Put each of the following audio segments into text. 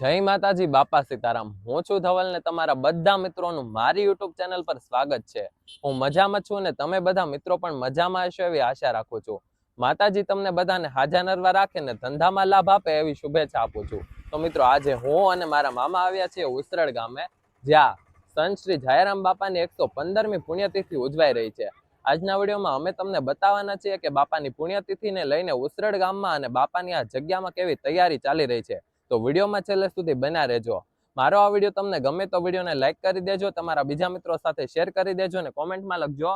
જય માતાજી, બાપા સીતારામ। હું છું ધવલ ને તમારા બધા મિત્રોનું મારી યુટ્યુબ ચેનલ પર સ્વાગત છે। હું મજામાં છું ને તમે બધા મિત્રો પણ મજામાં હશો એવી આશા રાખું છું। માતાજી તમને બધાને હાજા નરવા રાખે ને ધંધામાં લાભ આપે એવી શુભેચ્છા આપું છું। તો મિત્રો આજે હું અને મારા મામા આવ્યા છીએ ઉસરડ ગામે, જ્યાં સંત શ્રી જાયારામ બાપાની 115મી પુણ્યતિથિ ઉજવાઈ રહી છે। આજના વિડીયોમાં અમે તમને બતાવવાના છીએ કે બાપાની પુણ્યતિથિને લઈને ઉસરડ ગામમાં અને બાપાની આ જગ્યામાં કેવી તૈયારી ચાલી રહી છે। તો વિડીયોમાં છેલ્લે સુધી બન્યા રહેજો। મારો આ વિડીયો તમને ગમે તો વિડીયોને લાઈક કરી દેજો, તમારા બીજા મિત્રો સાથે શેર કરી દેજો અને કોમેન્ટમાં લખજો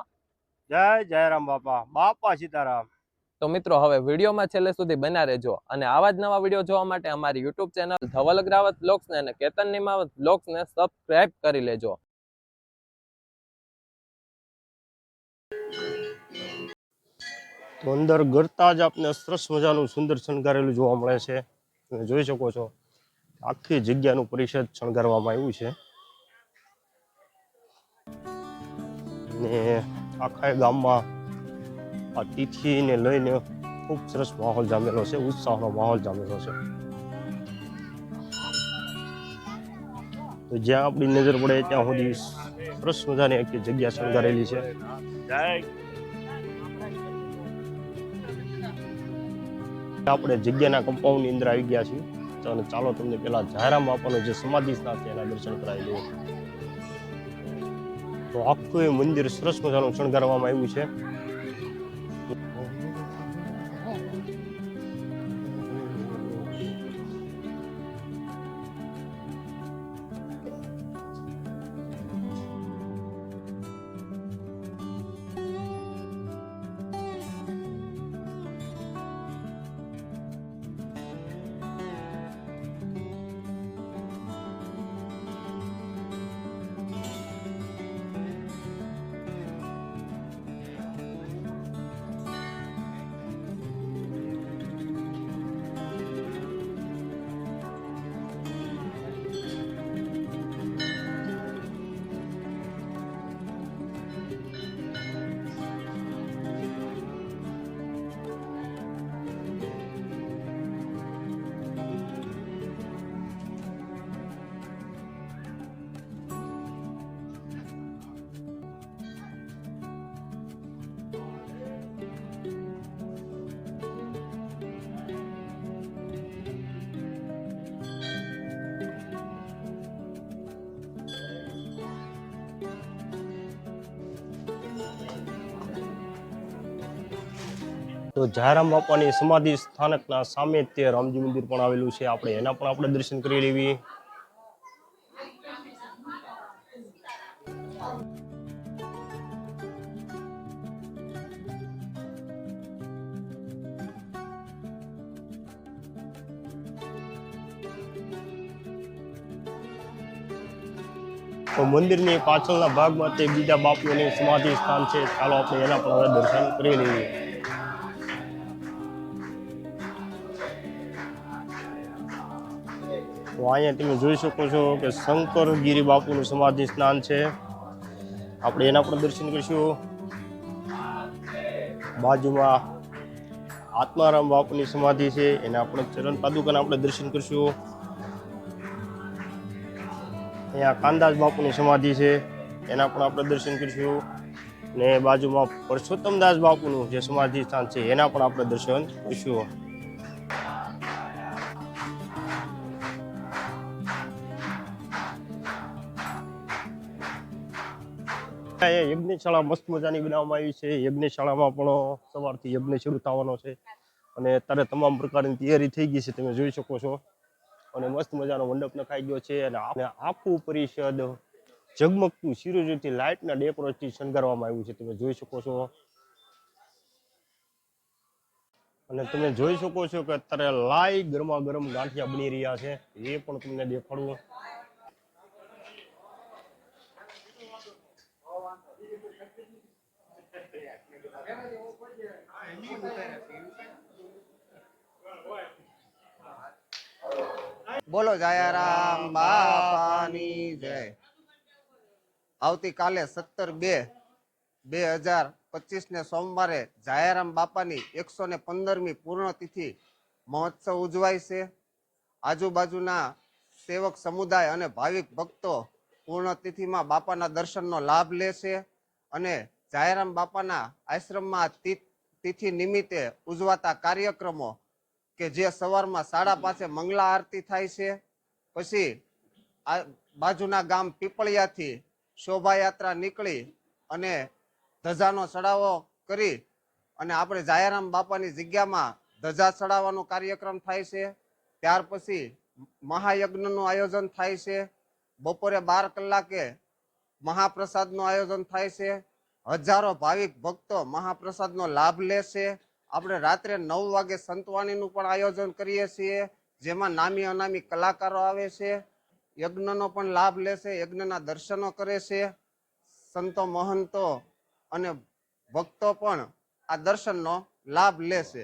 જય જયરામ બાપા, બાપા સીતારામ। તો મિત્રો હવે વિડીયોમાં છેલ્લે સુધી બન્યા રહેજો અને આવા જ નવા વિડીયો જોવા માટે અમારી યુટ્યુબ ચેનલ ધવલ અગ્રાવત બ્લોગ્સને અને કેતન નિમાવત બ્લોગ્સને સબસ્ક્રાઇબ કરી લેજો। તો અંદર ગરતા જ આપને સરસ મજાનું સુંદર શણગારેલું જોવા મળે છે। તમે જોઈ શકો છો આખી જગ્યાનું પરિષદ શણગારવામાં આવ્યું છે ને આખા ગામમાં આ તિથિને લઈને ખૂબ સરસ માહોલ જામેલો છે, ઉત્સાહનો માહોલ જામેલો છે। તો જ્યાં આપણી નજર પડે ત્યાં સુધી સરસ મજાની આખી જગ્યા શણગારેલી છે। આપણે જગ્યાના કમ્પાઉન્ડની અંદર આવી ગયા છીએ અને ચાલો તમને પેલા જાયારામ બાપાનું જે સમાધિ સ્થાન છે એના દર્શન કરાવી દઉં। તો આખું એ મંદિર સરસ મજાનું શણગારવામાં આવ્યું છે। તો જાયારામ બાપાની સમાધિ સ્થાનકના સામે તે રામજી મંદિર પણ આવેલું છે, આપણે એના પણ આપણે દર્શન કરી લેવી। તો મંદિરની પાછળના ભાગમાં તે બીજા બાપુની સમાધિ સ્થાન છે, ચાલો આપણે એના પણ હવે દર્શન કરી લેવી। તો અહીંયા તમે જોઈ શકો છો કે શંકરગીરી બાપુનું સમાધિ સ્નાન છે, આપણે એના પણ દર્શન કરીશું। બાજુમાં આત્મારામ બાપુની સમાધિ છે, એના આપણે ચરણ પાદુકાના આપણે દર્શન કરીશું। અહીંયા કાનદાસ બાપુની સમાધિ છે, એના પણ આપણે દર્શન કરીશું ને બાજુમાં પરસોત્તમદાસ બાપુનું જે સમાધિ સ્થાન છે એના પણ આપણે દર્શન કરીશું। યજ્ઞશાળા મસ્ત મજાની બનાવવામાં આવી છે। યજ્ઞશાળામાં પણ સવારથી યજ્ઞ શરૂ થવાનો છે અને અત્યારે તમામ પ્રકારની તૈયારી થઈ ગઈ છે, તમે જોઈ શકો છો। અને મસ્ત મજાનો મંડપ નખાઈ ગયો છે અને આખું પરિષદ ઝગમગતું શિરોજોતી લાઇટના ડેકોરેટથી શણગારવામાં આવ્યું છે, તમે જોઈ શકો છો। અને તમે જોઈ શકો છો કે અત્યારે લાઈવ ગરમા ગરમ ગાંઠિયા બની રહ્યા છે, એ પણ તમને દેખાડવું। બોલો જાયારામ બાપાની જય। આવતીકાલે 17/2/2025 ને સોમવારે જાયારામ બાપાની 115મી પૂર્ણ તિથિ મહોત્સવ ઉજવાય છે। આજુબાજુના સેવક સમુદાય અને ભાવિક ભક્તો પૂર્ણ તિથિમાં બાપાના દર્શનનો લાભ લેશે અને જાહેરામ બાપાના આશ્રમમાં તિથિ નિમિત્તે ઉજવાતા કાર્યક્રમો કે જે સવારમાં 5:30 મંગલા આરતી થાય છે, પછી આ બાજુના ગામ પીપળિયાથી શોભાયાત્રા નીકળી અને ધજાનો ચડાવો કરી અને આપણે જાહેરામ બાપાની જગ્યામાં ધજા ચડાવવાનો કાર્યક્રમ થાય છે. ત્યાર પછી મહાયજ્ઞનું આયોજન થાય છે. બપોરે 12 કલાકે મહાપ્રસાદનું આયોજન થાય છે. હજારો ભાવિક ભક્તો મહાપ્રસાદનો લાભ લેશે. આપણે રાત્રે 9 વાગે સંતવાણીનું પણ આયોજન કરીએ છીએ, જેમાં નામી અનામી કલાકારો આવે છે. યજ્ઞનો પણ લાભ લેશે, યજ્ઞના દર્શનો કરે છે. સંતો મહંતો અને ભક્તો પણ આ દર્શનનો લાભ લેશે.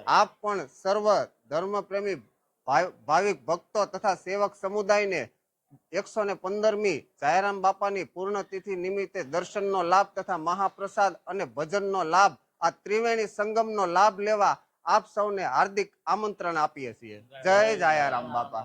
આપ પણ સર્વ ધર્મપ્રેમી ભાવિક ભક્તો તથા સેવક સમુદાયને 115મી જાહેરામ બાપાની પૂર્ણ તિથિ નિમિત્તે દર્શનનો લાભ તથા મહાપ્રસાદ અને ભજનનો લાભ, આ ત્રિવેણી સંગમનો લાભ લેવા આપ સૌને હાર્દિક આમંત્રણ આપીએ છીએ. જય જાહેરામ બાપા.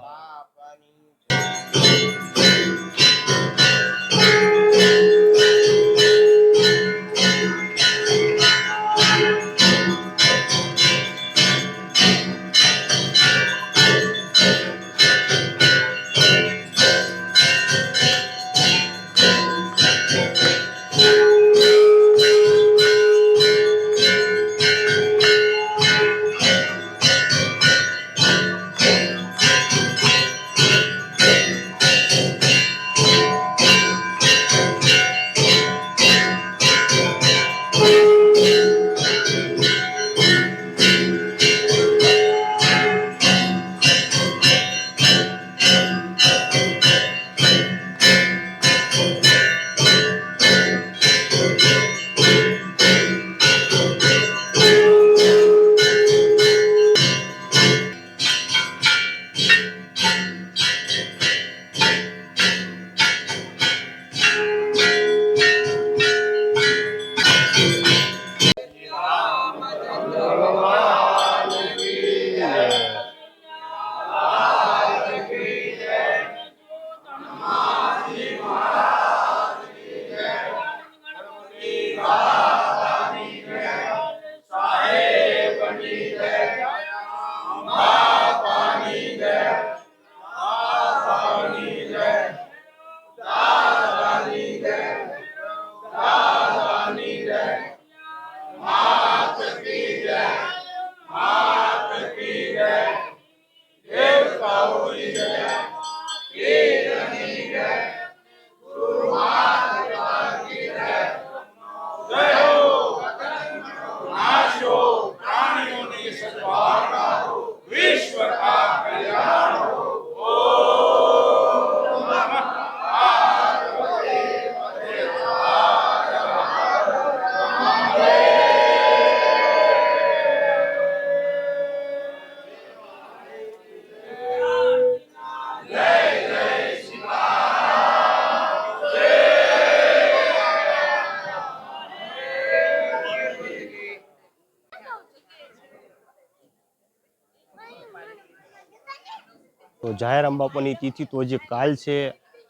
તો જાહેરામ બાપાની તિથિ તો જે કાલ છે,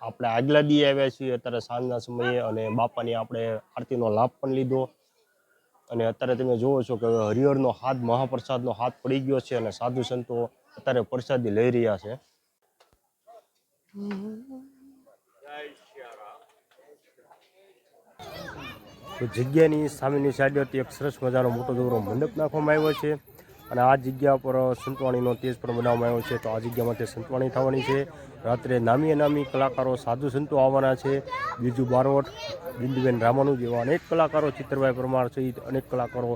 આપણે આગલા દી આવ્યા છીએ અત્યારે સાંજના સમયે અને બાપાની આપણે આરતીનો લાભ પણ લીધો. અને અત્યારે તમે જોવો છો કે હરિહરનો હાથ, મહાપ્રસાદનો હાથ પડી ગયો છે અને સાધુ સંતો અત્યારે પ્રસાદી લઈ રહ્યા છે. તો જગ્યાની સામેની સાઈડથી એક સરસ મજાનો મોટો દોરો મંડપ નાખવામાં આવ્યો છે અને આ જગ્યા પર સંતવાણીનો તેજ પણ બનાવવામાં આવ્યો છે. તો આ જગ્યા માટે સંતવાણી થવાની છે. રાત્રે નામી અનામી કલાકારો, સાધુ સંતો આવવાના છે. બીજુ બારોટ, બિંદુબેન રામાનું જેવા અનેક કલાકારો, ચિત્રભાઈ પરમાર સહિત અનેક કલાકારો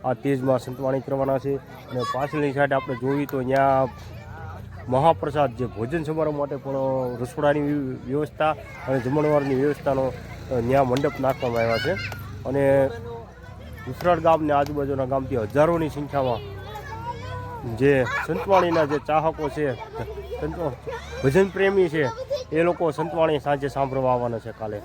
આ તેજમાં સંતવાણી કરવાના છે. અને પાછળની સાઈડ આપણે જોઈએ તો અહીંયા મહાપ્રસાદ, જે ભોજન સમારોહ માટે પણ રસોડાની વ્યવસ્થા અને જમણવારની વ્યવસ્થાનો ત્યાં મંડપ નાખવામાં આવ્યા છે. અને ઉસરાડ ગામને આજુબાજુના ગામથી હજારોની સંખ્યામાં જે સંતવાણીના જે ચાહકો છે, ભજન પ્રેમી છે, એ લોકો સંતવાણી સાંજે સાંભળવા આવવાના છે કાલે.